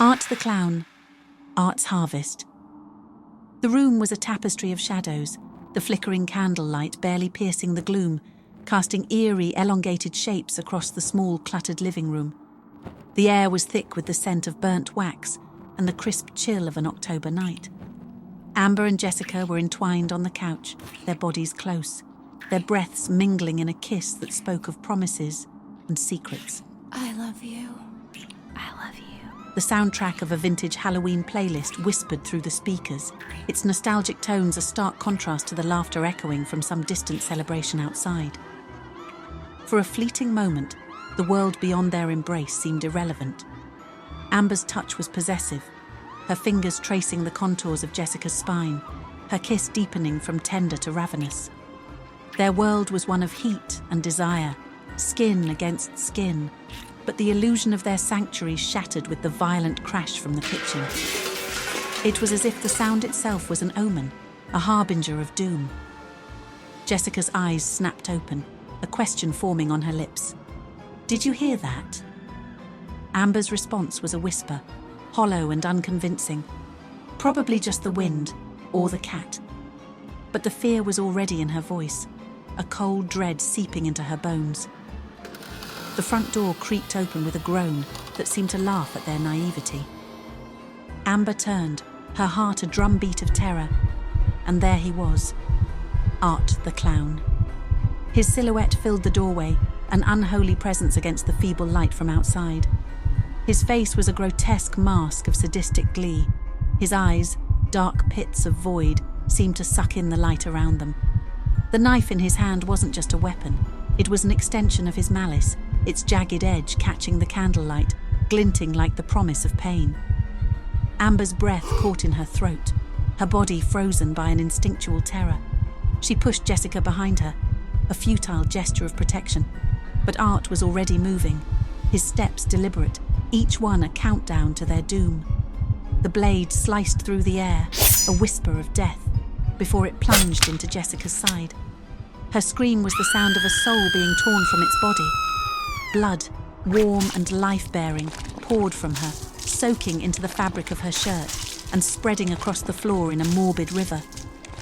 Art the Clown, Art's Harvest. The room was a tapestry of shadows, the flickering candlelight barely piercing the gloom, casting eerie, elongated shapes across the small, cluttered living room. The air was thick with the scent of burnt wax and the crisp chill of an October night. Amber and Jessica were entwined on the couch, their bodies close, their breaths mingling in a kiss that spoke of promises and secrets. I love you. I love you. The soundtrack of a vintage Halloween playlist whispered through the speakers, its nostalgic tones a stark contrast to the laughter echoing from some distant celebration outside. For a fleeting moment, the world beyond their embrace seemed irrelevant. Amber's touch was possessive, her fingers tracing the contours of Jessica's spine, her kiss deepening from tender to ravenous. Their world was one of heat and desire, skin against skin, but the illusion of their sanctuary shattered with the violent crash from the kitchen. It was as if the sound itself was an omen, a harbinger of doom. Jessica's eyes snapped open, a question forming on her lips. "Did you hear that?" Amber's response was a whisper, hollow and unconvincing. Probably just the wind, or the cat. But the fear was already in her voice, a cold dread seeping into her bones. The front door creaked open with a groan that seemed to laugh at their naivety. Amber turned, her heart a drumbeat of terror, and there he was, Art the Clown. His silhouette filled the doorway, an unholy presence against the feeble light from outside. His face was a grotesque mask of sadistic glee. His eyes, dark pits of void, seemed to suck in the light around them. The knife in his hand wasn't just a weapon, it was an extension of his malice, its jagged edge catching the candlelight, glinting like the promise of pain. Amber's breath caught in her throat, her body frozen by an instinctual terror. She pushed Jessica behind her, a futile gesture of protection. But Art was already moving, his steps deliberate, each one a countdown to their doom. The blade sliced through the air, a whisper of death, before it plunged into Jessica's side. Her scream was the sound of a soul being torn from its body. Blood, warm and life-bearing, poured from her, soaking into the fabric of her shirt and spreading across the floor in a morbid river.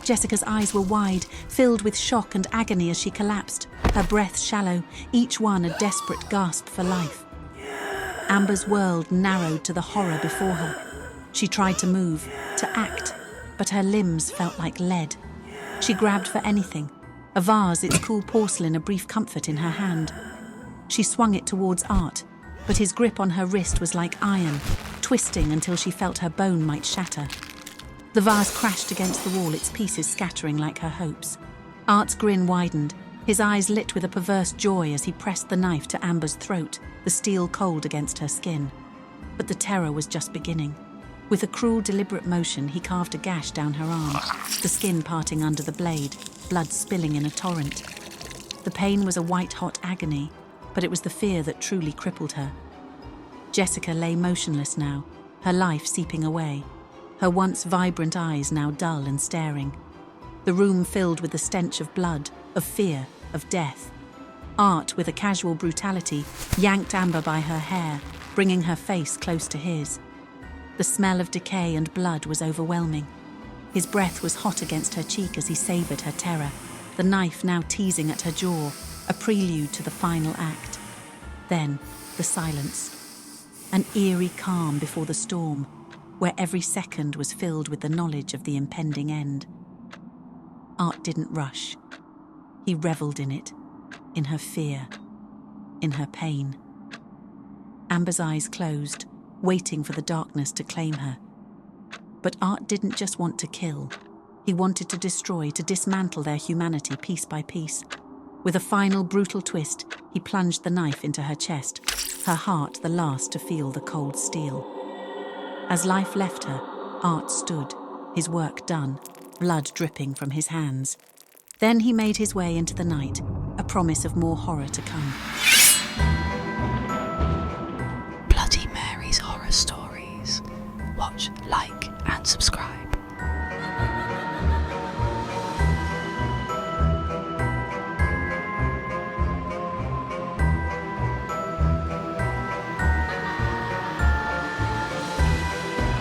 Jessica's eyes were wide, filled with shock and agony as she collapsed, her breath shallow, each one a desperate gasp for life. Amber's world narrowed to the horror before her. She tried to move, to act, but her limbs felt like lead. She grabbed for anything, a vase, its cool porcelain a brief comfort in her hand. She swung it towards Art, but his grip on her wrist was like iron, twisting until she felt her bone might shatter. The vase crashed against the wall, its pieces scattering like her hopes. Art's grin widened, his eyes lit with a perverse joy as he pressed the knife to Amber's throat, the steel cold against her skin. But the terror was just beginning. With a cruel, deliberate motion, he carved a gash down her arm, the skin parting under the blade, blood spilling in a torrent. The pain was a white-hot agony, but it was the fear that truly crippled her. Jessica lay motionless now, her life seeping away, her once vibrant eyes now dull and staring. The room filled with the stench of blood, of fear, of death. Art, with a casual brutality, yanked Amber by her hair, bringing her face close to his. The smell of decay and blood was overwhelming. His breath was hot against her cheek as he savoured her terror, the knife now teasing at her jaw, a prelude to the final act. Then, the silence. An eerie calm before the storm, where every second was filled with the knowledge of the impending end. Art didn't rush. He revelled in it, in her fear, in her pain. Amber's eyes closed, waiting for the darkness to claim her. But Art didn't just want to kill. He wanted to destroy, to dismantle their humanity piece by piece. With a final brutal twist, he plunged the knife into her chest, her heart the last to feel the cold steel. As life left her, Art stood, his work done, blood dripping from his hands. Then he made his way into the night, a promise of more horror to come.